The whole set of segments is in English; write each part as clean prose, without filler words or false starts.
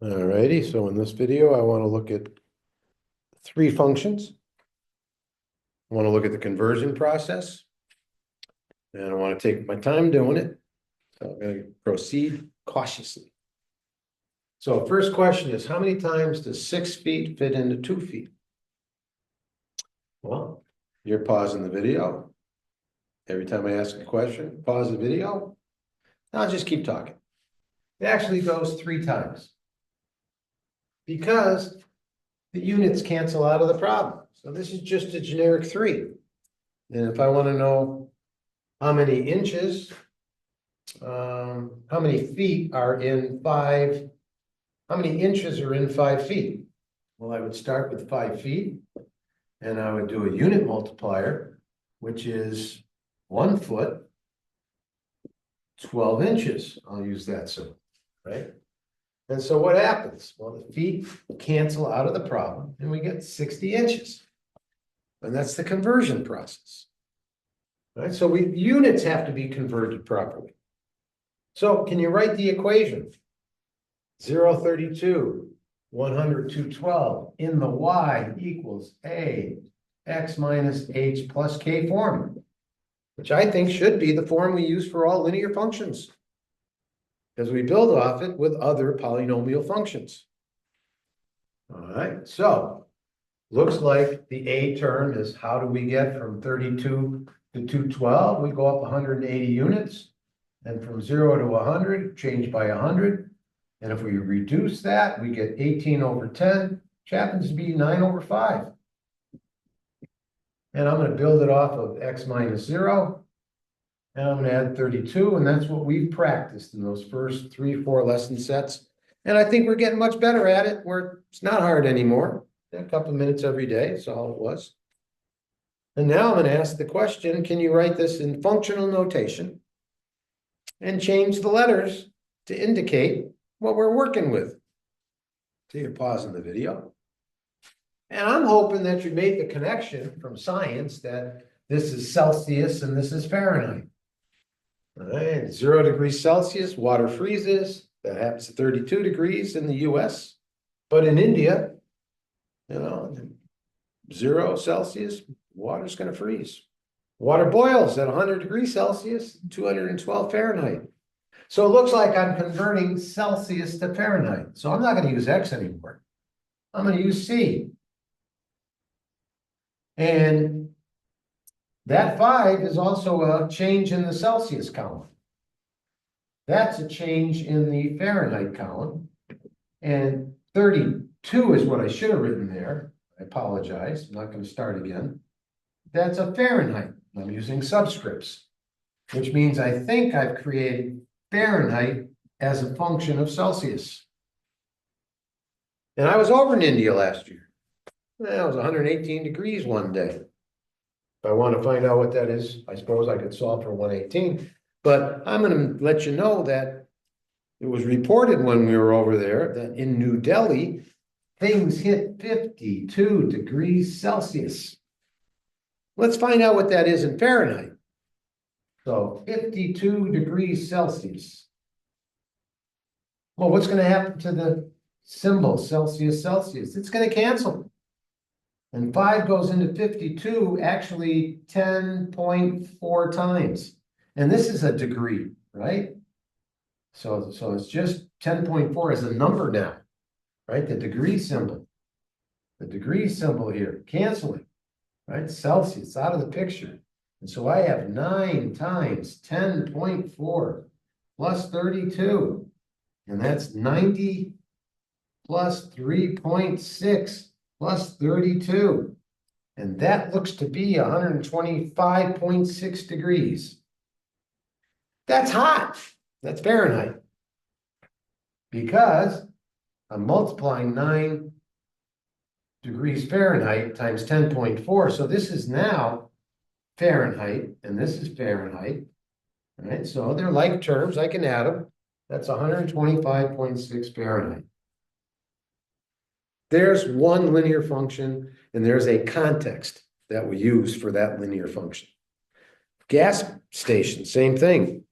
Alrighty, so in this video, I want to look at three functions. I want to look at the conversion process. And I want to take my time doing it. So I'm going to proceed cautiously. So first question is, how many times does 6 feet fit into 2 feet? Well, you're pausing the video. Every time I ask a question, pause the video. I'll just keep talking. It actually goes 3 times. Because the units cancel out of the problem. So this is just a generic 3. And if I want to know how many inches, how many feet are in 5, how many inches are in 5 feet? Well, I would start with 5 feet, and I would do a unit multiplier, which is 1 foot, 12 inches. I'll use that symbol, right? And so what happens? Well, the feet cancel out of the problem, and we get 60 inches. And that's the conversion process. Right? So units have to be converted properly. So can you write the equation? 0.32, 100, 212 in the y equals a x minus h plus k form, which I think should be the form we use for all linear functions, because we build off it with other polynomial functions. All right, so looks like the a term is how do we get from 32 to 212? We go up 180 units, and from 0 to 100, change by 100. And if we reduce that, we get 18 over 10, which happens to be 9 over 5. And I'm going to build it off of x minus 0. And I'm going to add 32, and that's what we've practiced in those first 3-4 lesson sets. And I think we're getting much better at it, where it's not hard anymore. A couple of minutes every day, that's all it was. And now I'm going to ask the question, can you write this in functional notation and change the letters to indicate what we're working with? So you're pausing the video. And I'm hoping that you made the connection from science that this is Celsius and this is Fahrenheit. All right, 0 degrees Celsius, water freezes. That happens at 32 degrees in the US. But in India, 0 Celsius, water's going to freeze. Water boils at 100 degrees Celsius, 212 Fahrenheit. So it looks like I'm converting Celsius to Fahrenheit. So I'm not going to use X anymore. I'm going to use C. And that 5 is also a change in the Celsius column. That's a change in the Fahrenheit column. And 32 is what I should have written there. I apologize. I'm not going to start again. That's a Fahrenheit. I'm using subscripts, which means I think I've created Fahrenheit as a function of Celsius. And I was over in India last year. It was 118 degrees one day. If I want to find out what that is, I suppose I could solve for 118. But I'm going to let you know that it was reported when we were over there that in New Delhi, things hit 52 degrees Celsius. Let's find out what that is in Fahrenheit. So 52 degrees Celsius. Well, what's going to happen to the symbol Celsius, Celsius? It's going to cancel. And 5 goes into 52, actually 10.4 times. And this is a degree, right? So it's just 10.4 as a number now, right? The degree symbol. The degree symbol here, canceling, right? Celsius out of the picture. And so I have 9 times 10.4 plus 32. And that's 90 plus 3.6 plus 32. And that looks to be 125.6 degrees. That's hot. That's Fahrenheit. Because I'm multiplying 9 degrees Fahrenheit times 10.4. So this is now Fahrenheit, and this is Fahrenheit. All right, so they're like terms. I can add them. That's 125.6 Fahrenheit. There's one linear function, and there's a context that we use for that linear function. Gas station, same thing.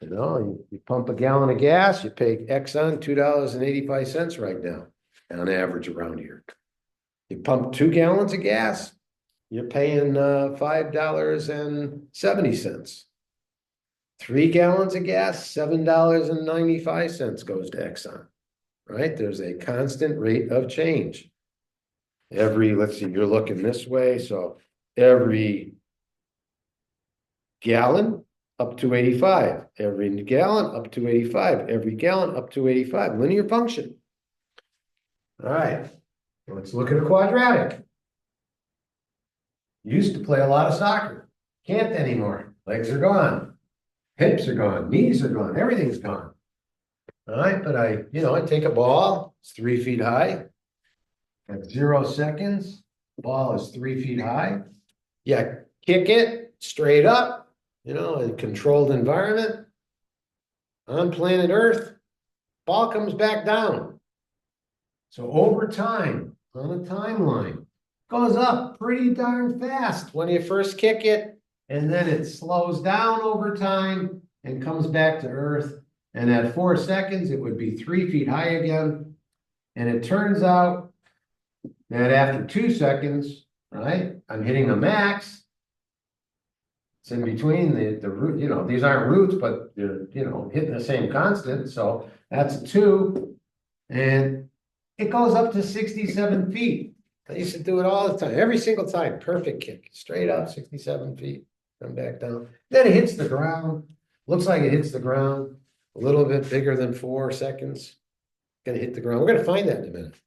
You know, you pump a gallon of gas, you pay Exxon $2.85 right now, on average around here. You pump 2 gallons of gas, you're paying $5.70. 3 gallons of gas, $7.95 goes to Exxon, right? There's a constant rate of change. Let's see, you're looking this way, so every gallon up to 85, every gallon up to 85, every gallon up to 85, linear function. All right, let's look at a quadratic. Used to play a lot of soccer, can't anymore. Legs are gone, hips are gone, knees are gone, everything's gone. All right, but I take a ball, it's 3 feet high. At 0 seconds, ball is 3 feet high. Yeah, kick it straight up, in a controlled environment. On planet Earth, ball comes back down. So over time, on a timeline, goes up pretty darn fast when you first kick it, and then it slows down over time and comes back to Earth. And at 4 seconds, it would be 3 feet high again. And it turns out that after 2 seconds, right, I'm hitting a max. It's in between the root, these aren't roots, but they're, hitting the same constant. So that's a 2. And it goes up to 67 feet. I used to do it all the time, every single time. Perfect kick, straight up 67 feet, come back down. Then it hits the ground. Looks like it hits the ground a little bit bigger than 4 seconds. Gonna hit the ground. We're gonna find that in a minute.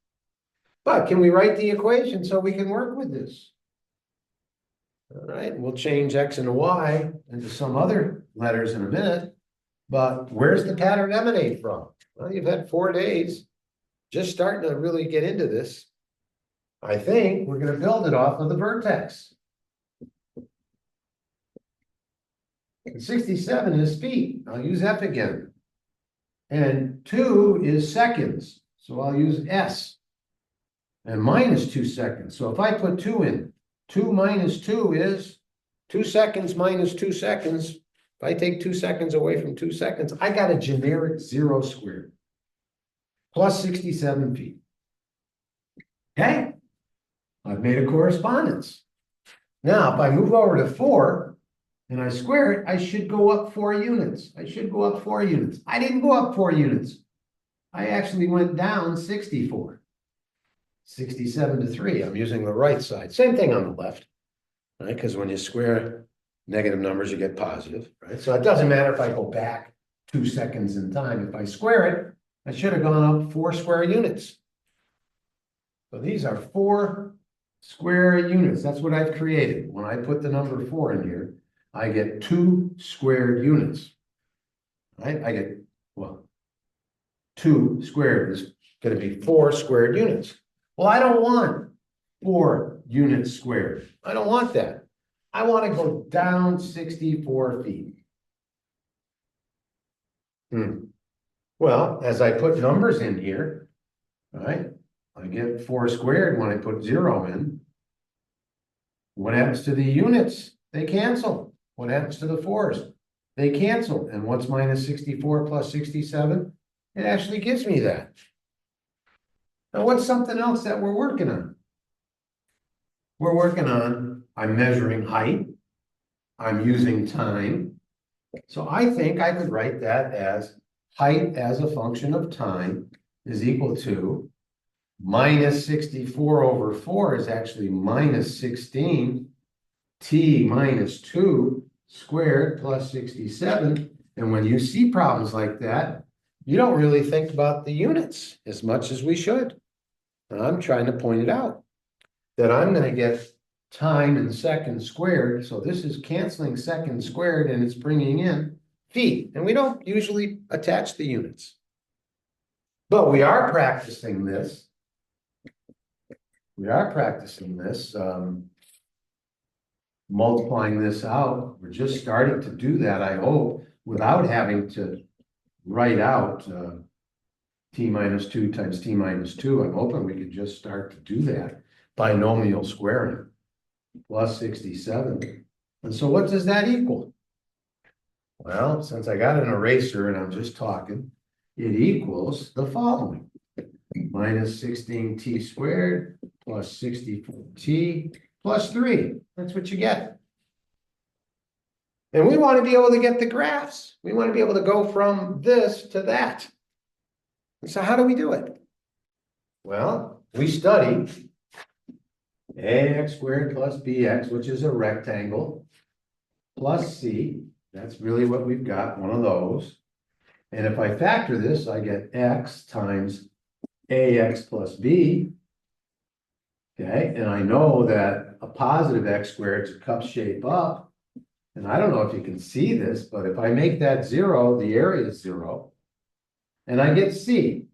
But can we write the equation so we can work with this? All right, we'll change X and Y into some other letters in a minute. But where's the pattern emanate from? Well, you've had 4 days, just starting to really get into this. I think we're going to build it off of the vertex. And 67 is feet. I'll use F again. And 2 is seconds. So I'll use S. And minus 2 seconds. So if I put 2 in, 2 minus 2 is 2 seconds minus 2 seconds. If I take 2 seconds away from 2 seconds, I got a generic 0 squared plus 67 feet. Okay? I've made a correspondence. Now, if I move over to 4 and I square it, I should go up 4 units. I should go up 4 units. I didn't go up 4 units. I actually went down 64. 67 to 3. I'm using the right side. Same thing on the left, right? Because when you square negative numbers, you get positive, right? So it doesn't matter if I go back 2 seconds in time. If I square it, I should have gone up 4 square units. So these are 4 square units. That's what I've created. When I put the number 4 in here, I get 2 squared units, right? I get, 2 squared is going to be 4 squared units. Well, I don't want 4 units squared. I don't want that. I want to go down 64 feet. Well, as I put numbers in here, right, I get 4 squared when I put 0 in. What happens to the units? They cancel. What happens to the 4s? They cancel. And what's minus 64 plus 67? It actually gives me that. Now, what's something else that we're working on? I'm measuring height. I'm using time. So I think I could write that as height as a function of time is equal to minus 64 over 4 is actually minus 16 t minus 2 squared plus 67. And when you see problems like that, you don't really think about the units as much as we should. And I'm trying to point it out that I'm going to get time in seconds squared. So this is canceling seconds squared and it's bringing in feet. And we don't usually attach the units. But we are practicing this. Multiplying this out. We're just starting to do that, I hope, without having to write out t minus 2 times t minus 2. I'm hoping we could just start to do that. Binomial squaring plus 67. And so what does that equal? Well, since I got an eraser and I'm just talking, it equals the following. Minus 16t squared plus 64t plus 3. That's what you get. And we want to be able to get the graphs. We want to be able to go from this to that. So how do we do it? Well, we study ax squared plus bx, which is a rectangle, plus c. That's really what we've got, one of those. And if I factor this, I get x times ax plus b. Okay, and I know that a positive x squared is a cup shape up. And I don't know if you can see this, but if I make that 0, the area is 0. And I get c.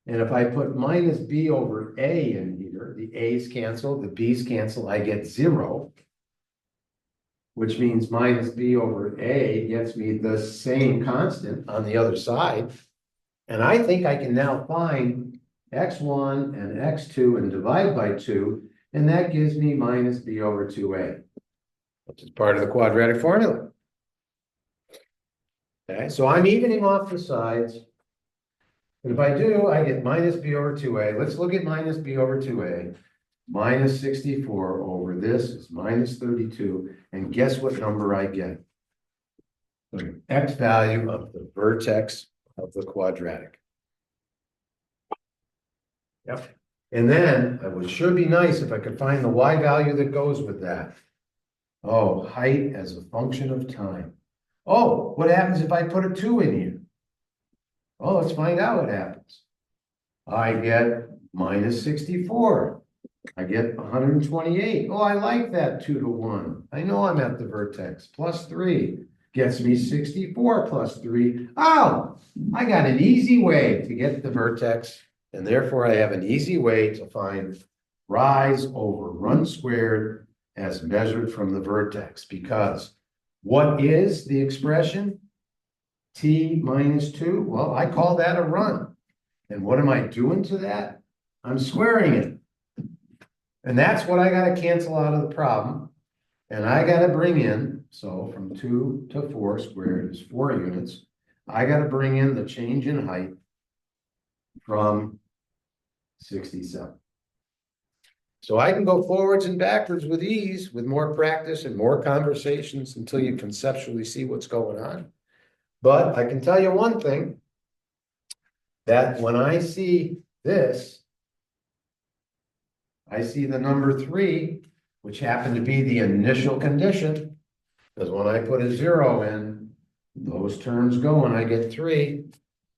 And if I put minus b over a in here, the a's cancel, the b's cancel, I get 0. Which means minus b over a gets me the same constant on the other side. And I think I can now find x1 and x2 and divide by 2, and that gives me minus b over 2a, which is part of the quadratic formula. Okay, so I'm evening off the sides. And if I do, I get minus b over 2a. Let's look at minus b over 2a. Minus 64 over this is minus 32. And guess what number I get? The x value of the vertex of the quadratic. Yep. And then it would sure be nice if I could find the y value that goes with that. Oh, height as a function of time. Oh, what happens if I put a 2 in here? Oh, let's find out what happens. I get minus 64. I get 128. Oh, I like that 2 to 1. I know I'm at the vertex. Plus 3 gets me 64 plus 3. Oh, I got an easy way to get the vertex, and therefore I have an easy way to find rise over run squared as measured from the vertex. Because what is the expression? T minus 2? Well, I call that a run. And what am I doing to that? I'm squaring it. And that's what I got to cancel out of the problem. And I got to bring in, so from 2 to 4 squared is 4 units. I got to bring in the change in height from 67. So I can go forwards and backwards with ease, with more practice and more conversations until you conceptually see what's going on. But I can tell you one thing, that when I see this, I see the number 3, which happened to be the initial condition, because when I put a 0 in, those terms go and I get 3.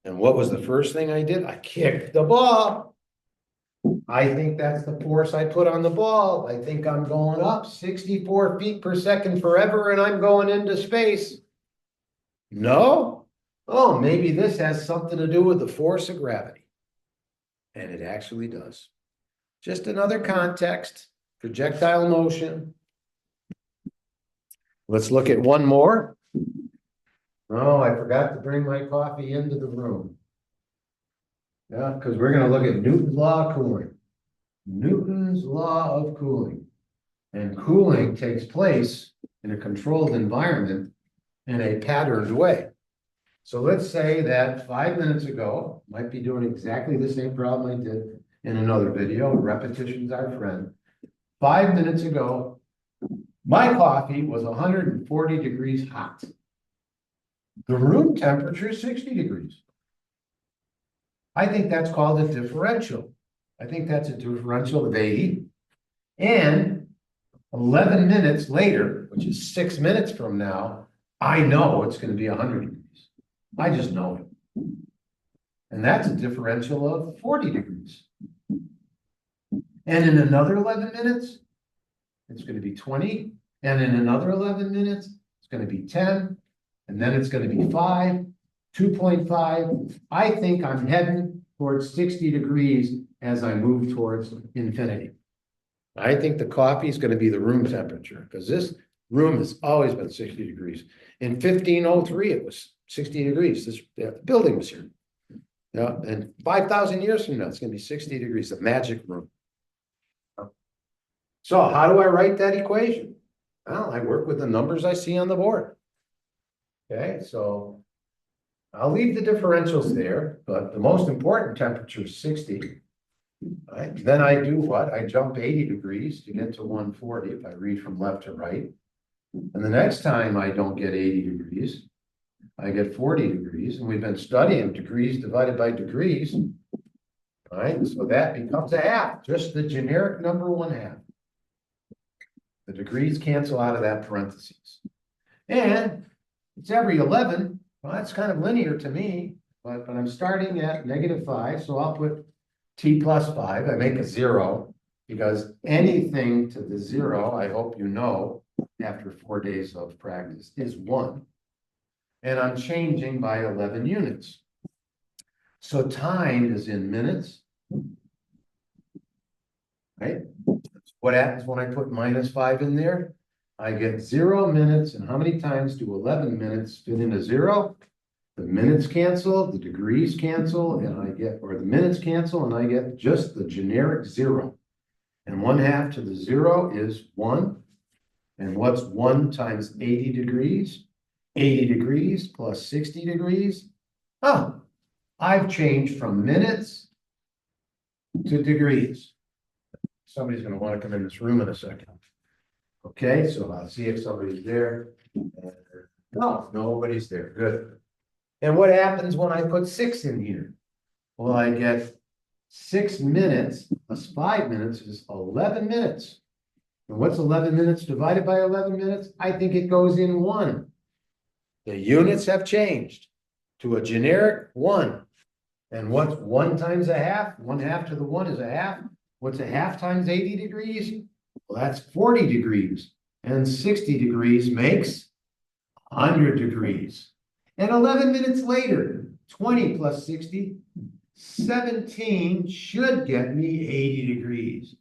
And what was the first thing I did? I kicked the ball. I think that's the force I put on the ball. I think I'm going up 64 feet per second forever and I'm going into space. No? Oh, maybe this has something to do with the force of gravity. And it actually does. Just another context, projectile motion. Let's look at one more. Oh, I forgot to bring my coffee into the room. Yeah, because we're going to look at Newton's law of cooling. Newton's law of cooling. And cooling takes place in a controlled environment in a patterned way. So let's say that 5 minutes ago, might be doing exactly the same problem I did in another video. Repetition's our friend. 5 minutes ago, my coffee was 140 degrees hot. The room temperature is 60 degrees. I think that's called a differential. I think that's a differential of AE. And 11 minutes later, which is 6 minutes from now, I know it's going to be 100 degrees. I just know it. And that's a differential of 40 degrees. And in another 11 minutes, it's going to be 20. And in another 11 minutes, it's going to be 10. And then it's going to be 5, 2.5. I think I'm heading towards 60 degrees as I move towards infinity. I think the coffee is going to be the room temperature because this room has always been 60 degrees. In 1503, it was 60 degrees. This building was here. Yeah, and 5,000 years from now, it's going to be 60 degrees, the magic room. So how do I write that equation? Well, I work with the numbers I see on the board. Okay, so I'll leave the differentials there, but the most important temperature is 60. Right? Then I do what? I jump 80 degrees to get to 140 if I read from left to right. And the next time I don't get 80 degrees, I get 40 degrees. And we've been studying degrees divided by degrees. Right? So that becomes a half, just the generic number 1/2. The degrees cancel out of that parentheses. And it's every 11. Well, that's kind of linear to me, but I'm starting at -5. So I'll put t plus 5. I make a 0 because anything to the 0, I hope you know, after 4 days of practice, is 1. And I'm changing by 11 units. So time is in minutes. Right? What happens when I put -5 in there? I get 0 minutes, and how many times do 11 minutes fit in a 0? The minutes cancel, the degrees cancel, and I get, or the minutes cancel, and I get just the generic 0. And 1/2 to the 0 is 1. And what's 1 times 80 degrees? 80 degrees plus 60 degrees. Oh, I've changed from minutes to degrees. Somebody's going to want to come in this room in a second. Okay, so I'll see if somebody's there. No, nobody's there. Good. And what happens when I put 6 in here? Well, I get 6 minutes plus 5 minutes is 11 minutes. And what's 11 minutes divided by 11 minutes? I think it goes in 1. The units have changed to a generic 1. And what's 1 times a half? 1/2 to the 1 is a half. What's a half times 80 degrees? Well, that's 40 degrees. And 60 degrees makes 100 degrees. And 11 minutes later, 20 plus 60, 17 should get me 80 degrees.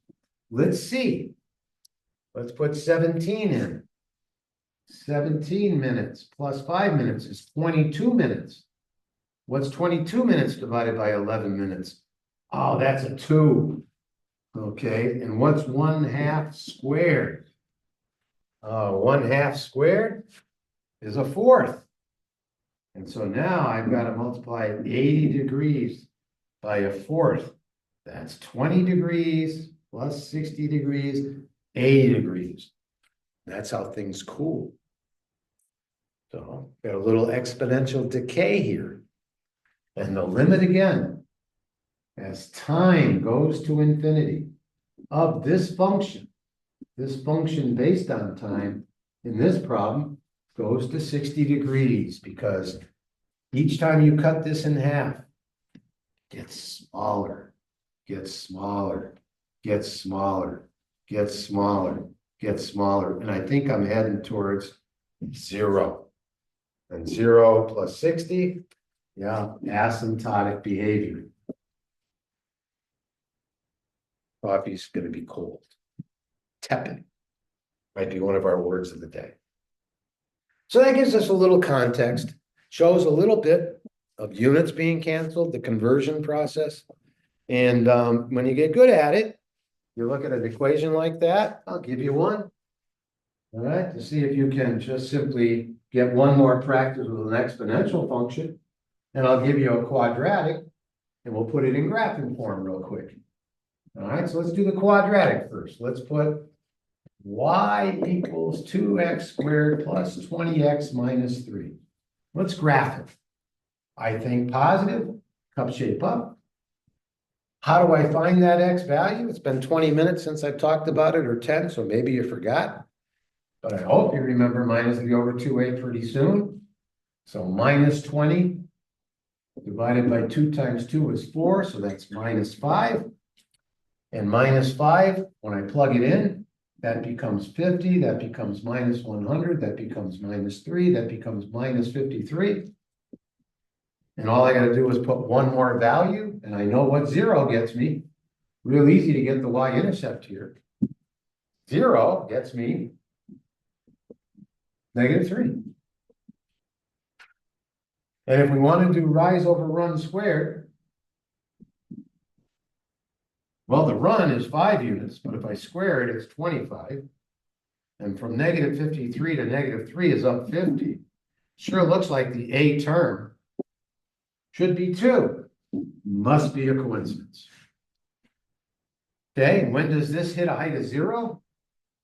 Let's see. Let's put 17 in. 17 minutes plus 5 minutes is 22 minutes. What's 22 minutes divided by 11 minutes? Oh, that's a 2. Okay, and what's 1/2 squared? 1/2 squared is a 4th. And so now I've got to multiply 80 degrees by a 4th. That's 20 degrees plus 60 degrees, 80 degrees. That's how things cool. So got a little exponential decay here. And the limit again, as time goes to infinity of this function based on time in this problem goes to 60 degrees because each time you cut this in half, it gets smaller, gets smaller, gets smaller, gets smaller, gets smaller. And I think I'm heading towards 0. And 0 plus 60, yeah, asymptotic behavior. Coffee's going to be cold. Tepid might be one of our words of the day. So that gives us a little context, shows a little bit of units being canceled, the conversion process. And when you get good at it, you look at an equation like that, I'll give you one. All right, to see if you can just simply get one more practice with an exponential function. And I'll give you a quadratic, and we'll put it in graphing form real quick. All right, so let's do the quadratic first. Let's put y equals 2x squared plus 20x minus 3. Let's graph it. I think positive, cup shape up. How do I find that x value? It's been 20 minutes since I've talked about it, or 10, so maybe you forgot. But I hope you remember minus the over 2a pretty soon. So minus 20 divided by 2 times 2 is 4, so that's minus 5. And minus 5, when I plug it in, that becomes 50, that becomes minus 100, that becomes minus 3, that becomes minus 53. And all I got to do is put one more value, and I know what 0 gets me. Real easy to get the y-intercept here. 0 gets me -3. And if we want to do rise over run squared, well, the run is 5 units, but if I square it, it's 25. and from negative 53 to negative 3 is up 50. Sure looks like the A term should be 2. Must be a coincidence. Okay, and when does this hit a height of 0?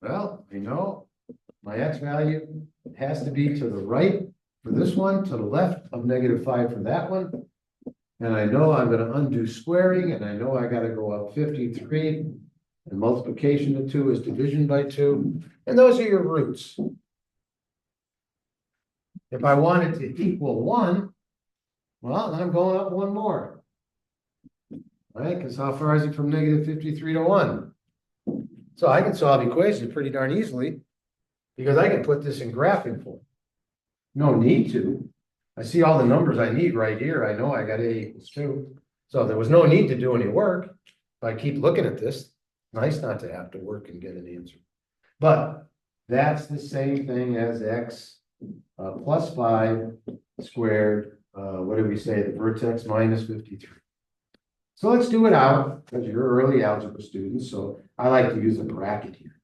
Well, we know my x value has to be to the right for this one, to the left of negative 5 for that one. And I know I'm going to undo squaring, and I know I got to go up 53. And multiplication of 2 is division by 2. And those are your roots. If I wanted to equal 1, well, then I'm going up 1 more. Right? Because how far is it from negative 53 to 1? So I can solve equations pretty darn easily because I can put this in graphing form. No need to. I see all the numbers I need right here. I know I got A equals 2. So there was no need to do any work. If I keep looking at this, nice not to have to work and get an answer. But that's the same thing as x plus 5 squared. What did we say? The vertex minus 53. So let's do it out because you're early algebra students. So I like to use a bracket here.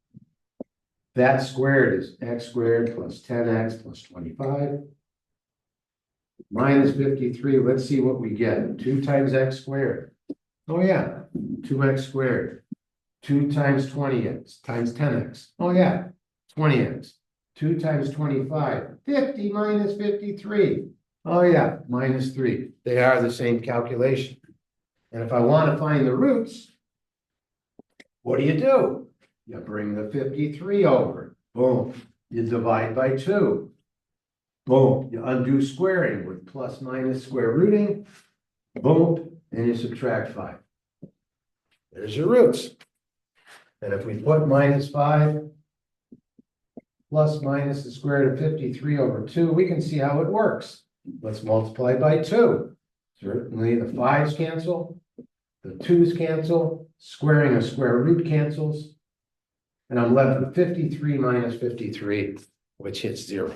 That squared is x squared plus 10x plus 25. Minus 53. Let's see what we get. 2 times x squared. Oh yeah, 2x squared. 2 times 20x times 10x. Oh yeah, 20x. 2 times 25. 50 minus 53. Oh yeah, minus 3. They are the same calculation. And if I want to find the roots, what do? You bring the 53 over. Boom. You divide by 2. Boom. You undo squaring with plus minus square rooting. Boom. And you subtract 5. There's your roots. And if we put minus 5 plus minus the square root of 53 over 2, we can see how it works. Let's multiply by 2. Certainly the 5's cancel, the 2's cancel, squaring a square root cancels, and I'm left with 53 minus 53, which hits 0.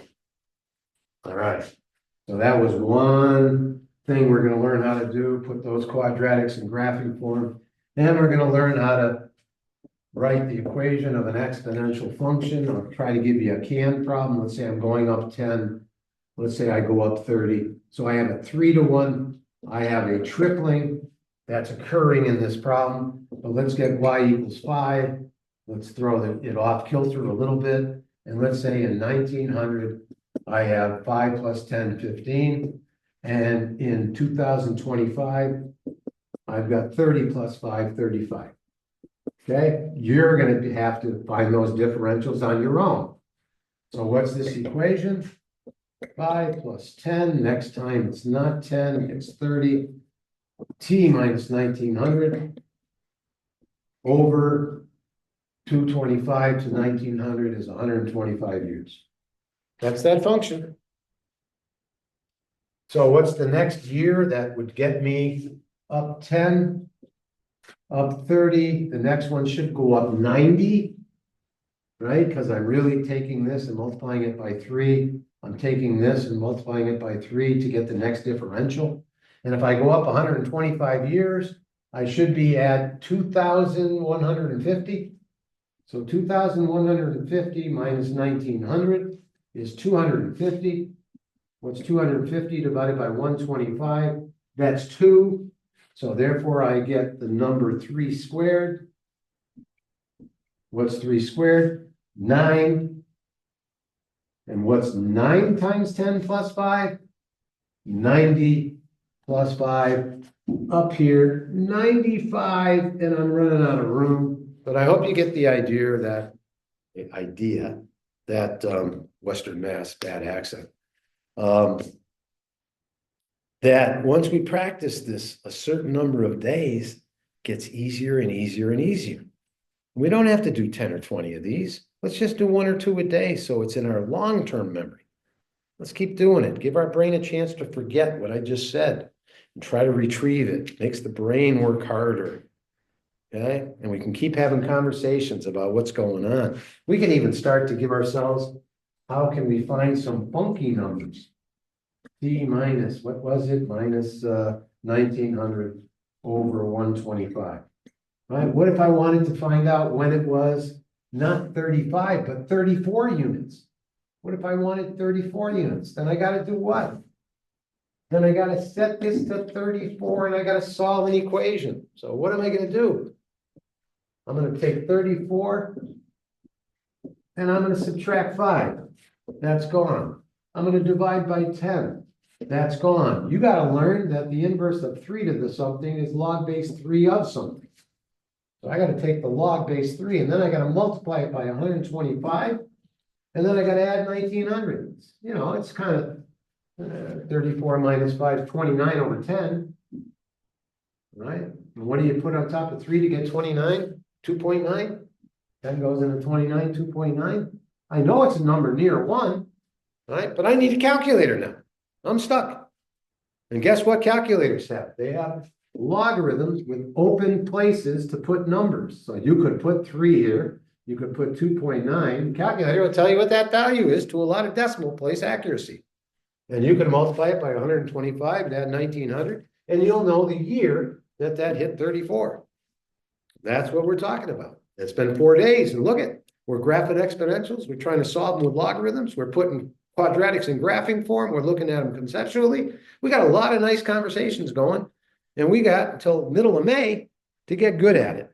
All right, so that was one thing we're going to learn how to do, put those quadratics in graphing form. Then we're going to learn how to write the equation of an exponential function. I'll try to give you a canned problem. Let's say I'm going up 10. Let's say I go up 30. So I have a 3 to 1. I have a tripling that's occurring in this problem. But let's get y equals 5. Let's throw it off kilter a little bit. And let's say in 1900, I have 5 plus 10, 15. And in 2025, I've got 30 plus 5, 35. Okay, you're going to have to find those differentials on your own. So what's this equation? 5 plus 10. Next time it's not 10, it's 30. T minus 1900 over 225 to 1900 is 125 years. That's that function. So what's the next year that would get me up 10? Up 30, the next one should go up 90, right? Because I'm really taking this and multiplying it by 3. I'm taking this and multiplying it by 3 to get the next differential. And if I go up 125 years, I should be at 2,150. So 2,150 minus 1,900 is 250. What's 250 divided by 125? That's 2. So therefore, I get the number 3 squared. What's 3 squared? 9. And what's 9 times 10 plus 5? 90 plus 5. Up here, 95. And I'm running out of room. But I hope you get the idea that Western Mass, bad accent. That once we practice this a certain number of days, it gets easier and easier and easier. We don't have to do 10 or 20 of these. Let's just do 1 or 2 a day so it's in our long-term memory. Let's keep doing it. Give our brain a chance to forget what I just said and try to retrieve it. It makes the brain work harder. Okay? And we can keep having conversations about what's going on. We can even start to give ourselves, how can we find some funky numbers? T minus, what was it? Minus 1900 over 125. Right? What if I wanted to find out when it was not 35, but 34 units. What if I wanted 34 units? Then I gotta do what? Then I gotta set this to 34 and I gotta solve an equation. So what am I gonna do? I'm gonna take 34 and I'm gonna subtract 5. That's gone. I'm gonna divide by 10. That's gone. You gotta learn that the inverse of 3 to the something is log base 3 of something. So I gotta take the log base 3 and then I gotta multiply it by 125. And then I gotta add 1900. You know, it's kind of 34 minus 5, 29 over 10. Right? And what do you put on top of 3 to get 29? 2.9. 10 goes into 29, 2.9. I know it's a number near 1, right? But I need a calculator now. I'm stuck. And guess what calculators have? They have logarithms with open places to put numbers. So you could put 3 here. You could put 2.9. Calculator will tell you what that value is to a lot of decimal place accuracy. And you can multiply it by 125 and add 1900, and you'll know the year that hit 34. That's what we're talking about. It's been 4 days, and look at, we're graphing exponentials. We're trying to solve them with logarithms. We're putting quadratics in graphing form. We're looking at them conceptually. We got a lot of nice conversations going, and we got until middle of May to get good at it.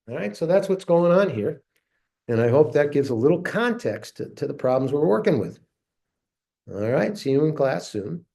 All right, so that's what's going on here. And I hope that gives a little context to the problems we're working with. All right, see you in class soon.